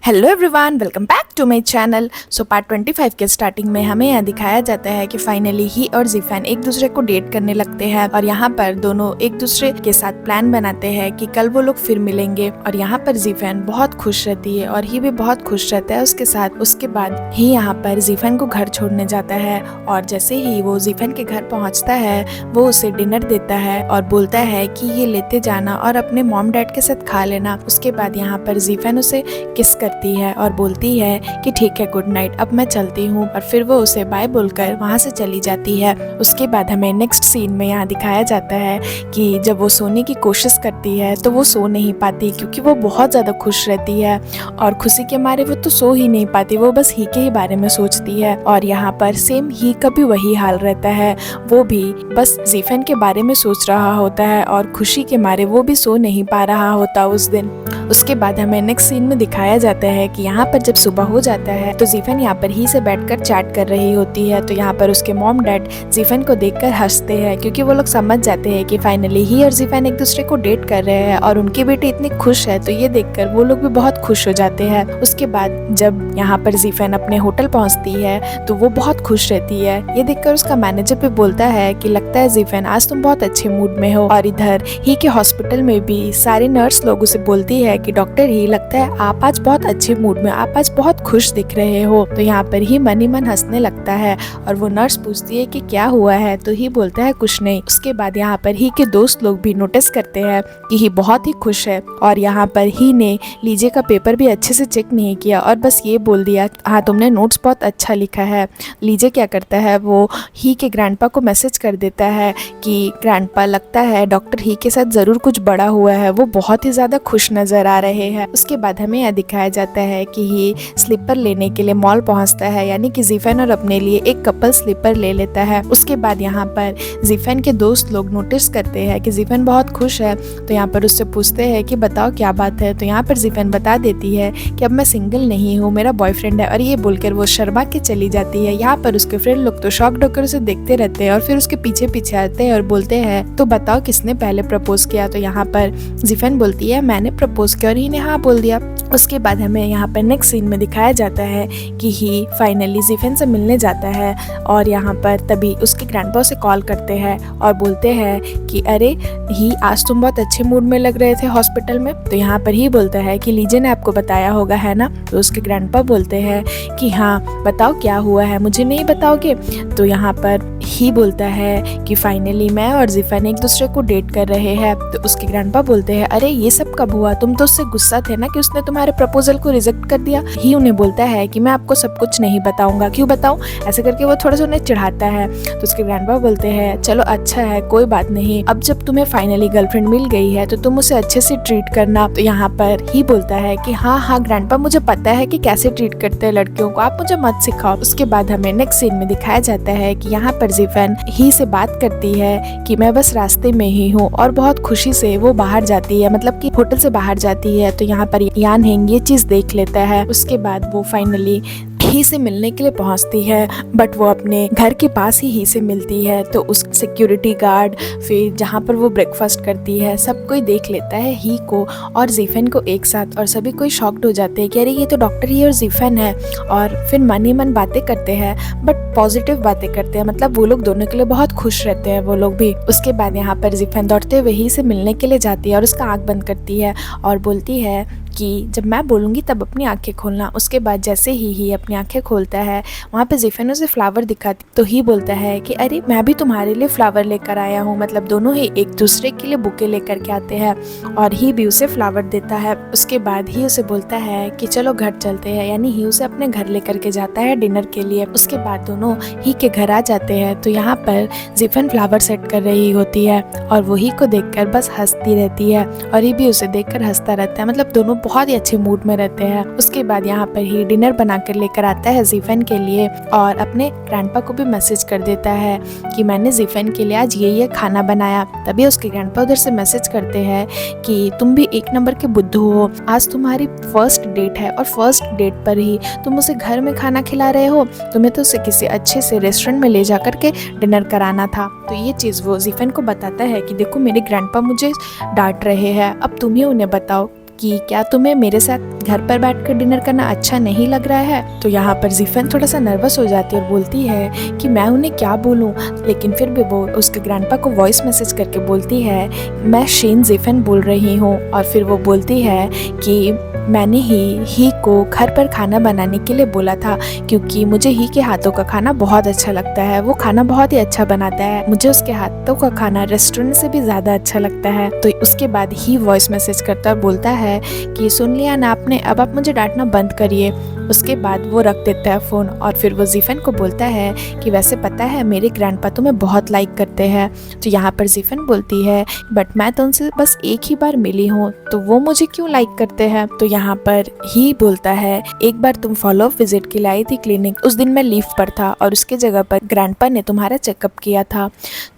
Hello everyone, welcome back to my channel. So part 25 के starting में हमें यहाँ दिखाया जाता है कि फाइनली ही और जीफान एक दूसरे को डेट करने लगते हैं और यहाँ पर दोनों एक दूसरे के साथ प्लान बनाते हैं कि कल वो लोग फिर मिलेंगे। और यहाँ पर जीफान बहुत खुश रहती है और ही भी बहुत खुश रहता है उसके साथ। उसके बाद ही यहाँ पर जीफान को घर छोड़ने जाता है और जैसे ही वो जीफान के घर पहुँचता है वो उसे डिनर देता है और बोलता है कि ये लेते जाना और अपने मॉम डैड के साथ खा लेना। उसके बाद यहाँ पर जीफान उसे किस करती है और बोलती है कि ठीक है, गुड नाइट, अब मैं चलती हूँ। और फिर वो उसे बाय बोलकर वहाँ से चली जाती है। उसके बाद हमें नेक्स्ट सीन में यहाँ दिखाया जाता है कि जब वो सोने की कोशिश करती है तो वो सो नहीं पाती क्योंकि वो बहुत ज़्यादा खुश रहती है और खुशी के मारे वो तो सो ही नहीं पाती, वो बस ही के ही बारे में सोचती है। और यहाँ पर सेम ही का भी वही हाल रहता है, वो भी बस जीफान के बारे में सोच रहा होता है और खुशी के मारे वो भी सो नहीं पा रहा होता उस दिन। उसके बाद हमें नेक्स्ट सीन में दिखाया जाता है कि यहाँ पर जब सुबह हो जाता है तो जीफान यहाँ पर ही से बैठकर चैट कर रही होती है। तो यहाँ पर उसके मॉम डैड जीफान को देखकर हंसते हैं क्योंकि वो लोग समझ जाते हैं कि फाइनली ही और जीफान एक दूसरे को डेट कर रहे हैं और उनकी बेटी इतनी खुश है, तो ये देखकर वो लोग भी बहुत खुश हो जाते हैं। उसके बाद जब यहाँ पर जीफान अपने होटल पहुँचती है तो वो बहुत खुश रहती है। ये देखकर उसका मैनेजर भी बोलता है कि लगता है जीफान आज तुम बहुत अच्छे मूड में हो। और इधर ही के हॉस्पिटल में भी सारी नर्स लोगों से बोलती है कि डॉक्टर ही, लगता है आप आज बहुत अच्छे मूड में, आप आज बहुत खुश दिख रहे हो। तो यहाँ पर ही मन ही मन हंसने लगता है और वो नर्स पूछती है कि क्या हुआ है, तो ही बोलता है कुछ नहीं। उसके बाद यहाँ पर ही के दोस्त लोग भी नोटिस करते हैं कि ही बहुत ही खुश है और यहाँ पर ही ने लीजे का पेपर भी अच्छे से चेक नहीं किया और बस ये बोल दिया हाँ तुमने नोट्स बहुत अच्छा लिखा है। लीजे क्या करता है, वो ही के ग्रैंडपा को मैसेज कर देता है कि ग्रैंडपा, लगता है डॉक्टर ही के साथ जरूर कुछ बड़ा हुआ है, वो बहुत ही ज्यादा खुश नजर आ रहे हैं। उसके बाद हमें यह दिखाया जाता है कि ही स्लीपर लेने के लिए मॉल पहुंचता है, यानी कि जीफान और अपने लिए एक कपल स्लीपर ले लेता है। उसके बाद यहाँ पर जीफान के दोस्त लोग नोटिस करते हैं कि जीफान बहुत खुश है, तो यहाँ पर उससे पूछते हैं कि बताओ क्या बात है। तो यहाँ पर जीफान बता देती है कि अब मैं सिंगल नहीं हूँ, मेरा बॉयफ्रेंड है। और ये बोलकर वो शर्मा के चली जाती है। यहाँ पर उसके फ्रेंड लोग तो शॉक्ड होकर उसे देखते रहते हैं और फिर उसके पीछे पीछे आते हैं और बोलते हैं तो बताओ किसने पहले प्रपोज किया। तो यहाँ पर जीफान बोलती है मैंने प्रपोज किया और ही ने हाँ बोल दिया। उसके बाद हमें यहाँ पर नेक्स्ट सीन में दिखाया जाता है कि ही फाइनली जीफान से मिलने जाता है और यहाँ पर तभी उसके ग्रैंडपा से कॉल करते हैं और बोलते हैं कि अरे ही, आज तुम बहुत अच्छे मूड में लग रहे थे हॉस्पिटल में। तो यहाँ पर ही बोलता है कि लीजे ने आपको बताया होगा है ना। तो उसके ग्रैंडपा बोलते हैं कि हाँ बताओ क्या हुआ है, मुझे नहीं बताओगे। तो यहाँ पर ही बोलता है कि फाइनली मैं और जीफान एक दूसरे को डेट कर रहे हैं। तो उसके ग्रैंडपा बोलते हैं अरे ये सब कब हुआ, तुम तो उससे गुस्सा थे ना कि उसने तुम्हारे प्रपोजल को रिजेक्ट कर दिया। ही उन्हें बोलता है कि मैं आपको सब कुछ नहीं बताऊंगा, क्यों बताऊं, ऐसे करके वो थोड़ा सा उन्हें चिढ़ाता है। तो उसके ग्रैंडपा बोलते हैं चलो अच्छा है, कोई बात नहीं, अब जब तुम्हें फाइनली गर्लफ्रेंड मिल गई है तो तुम उसे अच्छे से ट्रीट करना। तो यहाँ पर ही बोलता है कि हाँ हाँ ग्रैंडपा, मुझे पता है कि कैसे ट्रीट करते हैं लड़कियों को, आप मुझे मत सिखाओ। उसके बाद हमें नेक्स्ट सीन में दिखाया जाता है कि यहाँ पर जीफान ही से बात करती है कि मैं बस रास्ते में ही हूँ और बहुत खुशी से वो बाहर जाती है, मतलब कि होटल से बाहर जाती है। तो यहाँ पर यान हेंग ये चीज देख लेता है। उसके बाद वो फाइनली ही से मिलने के लिए पहुंचती है, बट वो अपने घर के पास ही से मिलती है। तो उस सिक्योरिटी गार्ड, फिर जहाँ पर वो ब्रेकफास्ट करती है, सब कोई देख लेता है ही को और जीफान को एक साथ और सभी कोई शॉक्ड हो जाते हैं कि अरे ये तो डॉक्टर ही और जीफान है। और फिर मन ही मन बातें करते हैं, बट पॉजिटिव बातें करते हैं, मतलब वो लोग दोनों के लिए बहुत खुश रहते हैं वो लोग भी। उसके बाद यहाँ पर जीफान दौड़ते हुए ही से मिलने के लिए जाती है और उसका आँख बंद करती है और बोलती है कि जब मैं बोलूँगी तब अपनी आंखें खोलना। उसके बाद जैसे ही अपनी आंखें खोलता है वहाँ पे जीफान उसे फ्लावर दिखाती, तो ही बोलता है कि अरे मैं भी तुम्हारे लिए फ्लावर लेकर आया हूँ, मतलब दोनों ही एक दूसरे के लिए बुके लेकर के आते हैं और ही भी उसे फ्लावर देता है। उसके बाद ही उसे बोलता है कि चलो घर चलते हैं, यानी ही उसे अपने घर लेकर के जाता है डिनर के लिए। उसके बाद दोनों ही के घर आ जाते हैं तो यहाँ पर जीफान फ्लावर सेट कर रही होती है और वो ही को देखकर बस हंसती रहती है और ही भी उसे देखकर हंसता रहता है, मतलब दोनों बहुत ही अच्छे मूड में रहते हैं। उसके बाद यहाँ पर ही डिनर बनाकर लेकर आता है जीफान के लिए और अपने ग्रैंडपा को भी मैसेज कर देता है कि मैंने जीफान के लिए आज ये खाना बनाया। तभी उसके ग्रैंडपा उधर से मैसेज करते हैं कि तुम भी एक नंबर के बुद्धू हो, आज तुम्हारी फर्स्ट डेट है और फर्स्ट डेट पर ही तुम उसे घर में खाना खिला रहे हो, तुम्हें तो उसे किसी अच्छे से रेस्टोरेंट में ले जाकर के डिनर कराना था। तो ये चीज़ वो जीफान को बताता है कि देखो मेरे ग्रैंडपा मुझे डांट रहे हैं, अब तुम ही उन्हें बताओ कि क्या तुम्हें मेरे साथ घर पर बैठकर डिनर करना अच्छा नहीं लग रहा है। तो यहाँ पर जीफन थोड़ा सा नर्वस हो जाती है और बोलती है कि मैं उन्हें क्या बोलूँ, लेकिन फिर भी वो उसके ग्रैंडपा को वॉइस मैसेज करके बोलती है मैं शेन जीफन बोल रही हूँ। और फिर वो बोलती है कि मैंने ही को घर पर खाना बनाने के लिए बोला था, क्योंकि मुझे ही के हाथों का खाना बहुत अच्छा लगता है। वो खाना बहुत ही अच्छा बनाता है, मुझे उसके हाथों का खाना रेस्टोरेंट से भी ज़्यादा अच्छा लगता है। तो उसके बाद ही वॉइस मैसेज करता और बोलता है कि सुन लिया ना आपने, अब आप मुझे डांटना बंद करिए। उसके बाद वो रख देता है फ़ोन और फिर वो जीफन को बोलता है कि वैसे पता है मेरे ग्रैंडपा तुम्हें बहुत लाइक करते हैं। तो यहाँ पर जीफन बोलती है बट मैं तो उनसे बस एक ही बार मिली हूँ, तो वो मुझे क्यों लाइक करते हैं। तो यहाँ पर ही बोलता है एक बार तुम फॉलो अप विजिट के लिए आई थी क्लिनिक, उस दिन मैं लीव पर था और उसके जगह पर ग्रैंडपा ने तुम्हारा चेकअप किया था।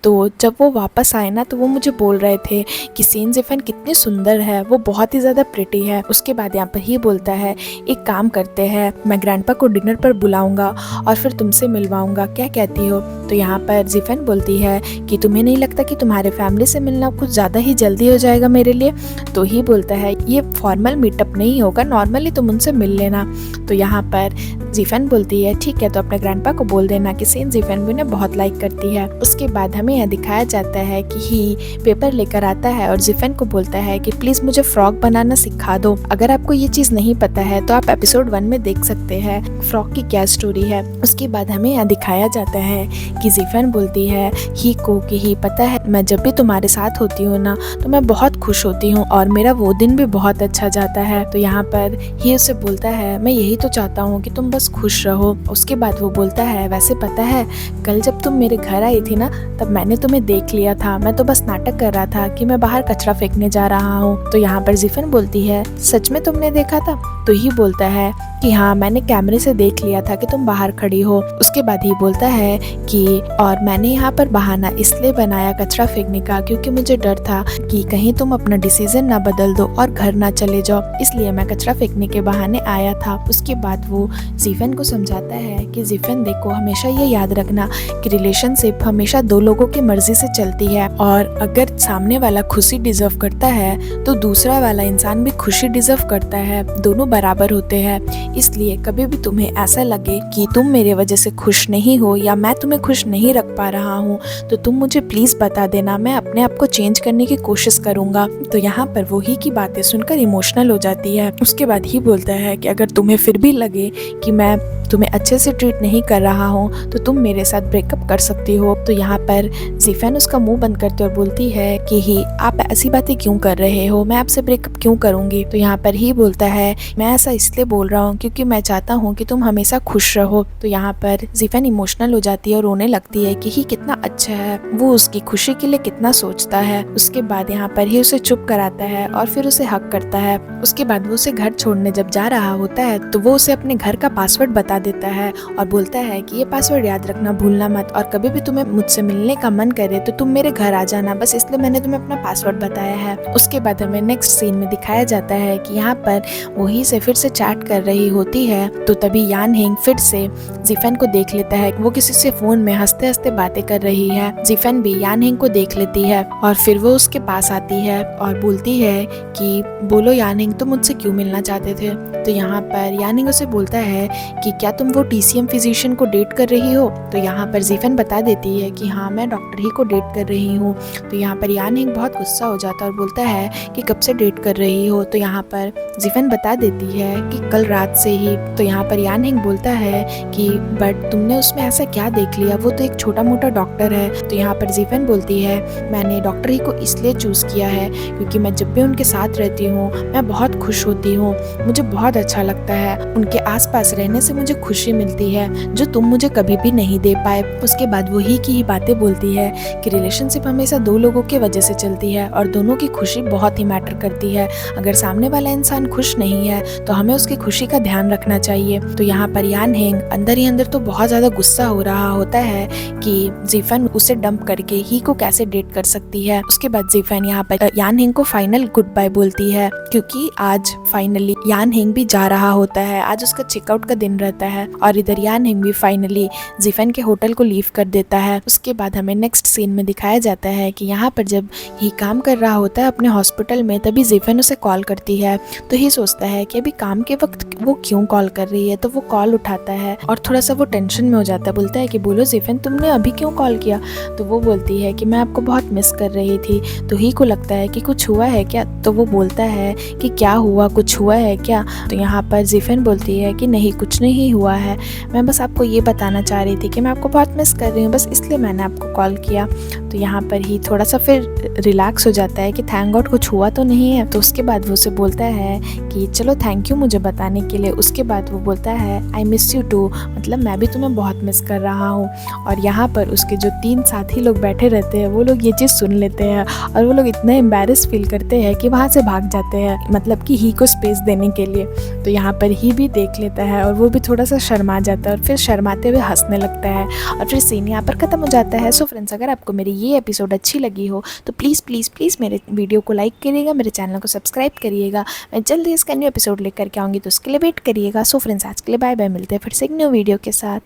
तो जब वो वापस आए ना तो वो मुझे बोल रहे थे कि शेन जीफन कितनी सुंदर है, वो बहुत ही ज़्यादा प्रिटी है। उसके बाद यहाँ पर ही बोलता है एक काम करते हैं, मैं ग्रैंडपा को डिनर पर बुलाऊंगा और फिर तुमसे मिलवाऊंगा, क्या कहती हो। तो यहाँ पर जीफन बोलती है कि तुम्हें नहीं लगता कि तुम्हारे फैमिली से मिलना कुछ ज़्यादा ही जल्दी हो जाएगा मेरे लिए। तो ही बोलता है ये फॉर्मल मीटअप नहीं होगा, नॉर्मली तुम उनसे मिल लेना। तो यहाँ पर जीफन बोलती है ठीक है, तो अपने ग्रैंडपा को बोल देना कि शेन जीफन भी उन्हें बहुत लाइक करती है। उसके बाद हमें यह दिखाया जाता है कि ही पेपर लेकर आता है और जीफन को बोलता है कि प्लीज़ मुझे फ्रॉक बनाना सिखा दो। अगर आपको ये चीज़ नहीं पता है तो आप एपिसोड 1 में देख सकते हैं फ्रॉक की क्या स्टोरी है। उसके बाद हमें यह दिखाया जाता है कि जीफन बोलती है ही को कि ही पता है मैं जब भी तुम्हारे साथ होती हूँ ना तो मैं बहुत खुश होती हूँ और मेरा वो दिन भी बहुत अच्छा जाता है। तो यहाँ पर ही उसे बोलता है मैं यही तो चाहता हूँ कि तुम बस खुश रहो। उसके बाद वो बोलता है वैसे पता है कल जब तुम मेरे घर आई थी ना तब मैंने तुम्हें देख लिया था, मैं तो बस नाटक कर रहा था कि मैं बाहर कचरा फेंकने जा रहा हूँ। तो यहाँ पर जीफन बोलती है सच में तुमने देखा था। तो ही बोलता है कि हाँ मैंने कैमरे से देख लिया था कि तुम बाहर खड़ी हो। उसके बाद ही बोलता है कि और मैंने यहाँ पर बहाना इसलिए बनाया कचरा फेंकने का क्योंकि मुझे डर था कि कहीं तुम अपना डिसीजन ना बदल दो और घर ना चले जाओ, इसलिए मैं कचरा फेंकने के बहाने आया था। उसके बाद वो जीफन को समझाता है कि जीफन देखो हमेशा ये याद रखना कि रिलेशनशिप हमेशा दो लोगों की मर्जी से चलती है और अगर सामने वाला खुशी डिजर्व करता है तो दूसरा वाला इंसान भी खुशी डिजर्व करता है, दोनों बराबर होते हैं। इसलिए कभी भी तुम्हें ऐसा लगे कि तुम मेरे वजह से खुश नहीं हो या मैं तुम्हें खुश नहीं रख पा रहा हूँ तो तुम मुझे प्लीज बता देना, मैं अपने आप को चेंज करने की कोशिश करूंगा। तो यहाँ पर वो ही की बातें सुनकर इमोशनल हो जाती है। उसके बाद ही बोलता है कि अगर तुम्हें फिर भी लगे कि मैं तुम्हें अच्छे से ट्रीट नहीं कर रहा हूँ तो तुम मेरे साथ ब्रेकअप कर सकती हो। तो यहाँ पर जीफन उसका मुंह बंद करते और बोलती है कि ही आप ऐसी बातें क्यों कर रहे हो, मैं आपसे ब्रेकअप क्यों करूंगी। तो यहाँ पर ही बोलता है मैं ऐसा इसलिए बोल रहा हूँ क्योंकि मैं चाहता हूँ कि तुम हमेशा खुश रहो। तो यहाँ पर जीफन इमोशनल हो जाती है और रोने लगती है कि ही कितना अच्छा है, वो उसकी खुशी के लिए कितना सोचता है। उसके बाद यहाँ पर ही उसे चुप कराता है और फिर उसे हक करता है। उसके बाद वो उसे घर छोड़ने जब जा रहा होता है तो वो उसे अपने घर का पासवर्ड बता देता है और बोलता है कि ये पासवर्ड याद रखना भूलना मत और कभी भी तुम्हें मुझसे मिलने का मन करे तो तुम मेरे घर आ जाना, बस इसलिए मैंने तुम्हें अपना पासवर्ड बताया है। उसके बाद हमें नेक्स्ट सीन में दिखाया जाता है कि यहाँ पर वही से फिर से चैट कर रही होती है तो तभी यान हेंग फिर से जीफन को देख लेता है, वो किसी से फोन में हंसते हंसते बातें कर रही है। जीफन भी यान हेंग को देख लेती है और फिर वो उसके पास आती है और बोलती है कि बोलो यान हेंग तुम मुझसे क्यों मिलना चाहते थे। तो यहाँ पर यान हेंग उसे बोलता है कि क्या तुम वो TCM फिजिशियन को डेट कर रही हो। तो यहाँ पर जीफन बता देती है कि हाँ मैं डॉक्टर ही को डेट कर रही हूँ। तो यहाँ पर यान हेंग बहुत गुस्सा हो जाता है और बोलता है कि कब से डेट कर रही हो। तो यहाँ पर जीफन बता देती है कि कल रात से ही। तो यहाँ पर यान हेंग बोलता है कि बट तुमने उसमें ऐसा क्या देख लिया, वो तो एक छोटा मोटा डॉक्टर है। तो यहाँ पर जीफन बोलती है मैंने डॉक्टर ही को इसलिए चूज किया है क्योंकि मैं जब भी उनके साथ रहती हूँ मैं बहुत खुश होती हूँ, मुझे बहुत अच्छा लगता है, उनके आसपास रहने से मुझे खुशी मिलती है जो तुम मुझे कभी भी नहीं दे पाए। उसके बाद वो ही की ही बातें बोलती है कि रिलेशनशिप हमेशा दो लोगों की वजह से चलती है और दोनों की खुशी बहुत ही मैटर करती है। अगर सामने वाला इंसान खुश नहीं है तो हमें उसकी खुशी का ध्यान रखना चाहिए। तो यहाँ पर यान हेंग अंदर ही अंदर तो बहुत ज्यादा गुस्सा हो रहा होता है कि जीफन उसे डंप करके ही को कैसे डेट कर सकती है। उसके बाद जीफन यहाँ पर यान हेंग को फाइनल गुड बाय बोलती है क्योंकि आज फाइनली यान हेंग भी जा रहा होता है। आज उसका चेकआउट का दिन रहता है और इधर यान हिंग भी फाइनली जीफेन के होटल को लीव कर देता है। उसके बाद हमें नेक्स्ट सीन में दिखाया जाता है कि यहाँ पर जब ही काम कर रहा होता है अपने हॉस्पिटल में, तभी जीफेन उसे कॉल करती है। तो ही सोचता है कि अभी काम के वक्त वो क्यों कॉल कर रही है, तो वो कॉल उठाता है और थोड़ा सा वो टेंशन में हो जाता है। बोलता है कि बोलो जीफेन, तुमने अभी क्यों कॉल किया? तो वो बोलती है कि मैं आपको बहुत मिस कर रही थी। तो ही को लगता है कि कुछ हुआ है क्या? तो वो बोलता है कि क्या हुआ, कुछ हुआ है क्या? तो यहाँ पर जीफेन बोलती है कि नहीं, कुछ नहीं हुआ है, मैं बस आपको ये बताना चाह रही थी कि मैं आपको बहुत मिस कर रही हूँ, बस इसलिए मैंने आपको कॉल किया। तो यहाँ पर ही थोड़ा सा फिर रिलैक्स हो जाता है कि थैंक गॉड कुछ हुआ तो नहीं है। तो उसके बाद वो उसे बोलता है कि चलो थैंक यू मुझे बताने के लिए। उसके बाद वो बोलता है आई मिस यू टू, मतलब मैं भी तुम्हें बहुत मिस कर रहा हूँ। और यहाँ पर उसके जो 3 साथी लोग बैठे रहते हैं वो लोग ये चीज़ सुन लेते हैं और वो लोग इतने एम्बैरेस फील करते हैं कि वहाँ से भाग जाते हैं, मतलब कि ही को स्पेस देने के लिए। तो यहाँ पर ही भी देख लेता है और वो भी थोड़ा सा शर्मा जाता है और फिर शर्माते हुए हंसने लगता है और फिर सीन यहाँ पर ख़त्म हो जाता है। सो फ्रेंड्स, अगर आपको मेरी ये एपिसोड अच्छी लगी हो तो प्लीज़ प्लीज़ प्लीज़ मेरे वीडियो को लाइक करिएगा, मेरे चैनल को सब्सक्राइब करिएगा। मैं जल्दी इसका न्यू एपिसोड लेकर के आऊँगी, तो उसके लिए वेट करिएगा। सो फ्रेंड्स, आज के लिए बाय बाय, मिलते हैं फिर से एक न्यू वीडियो के साथ।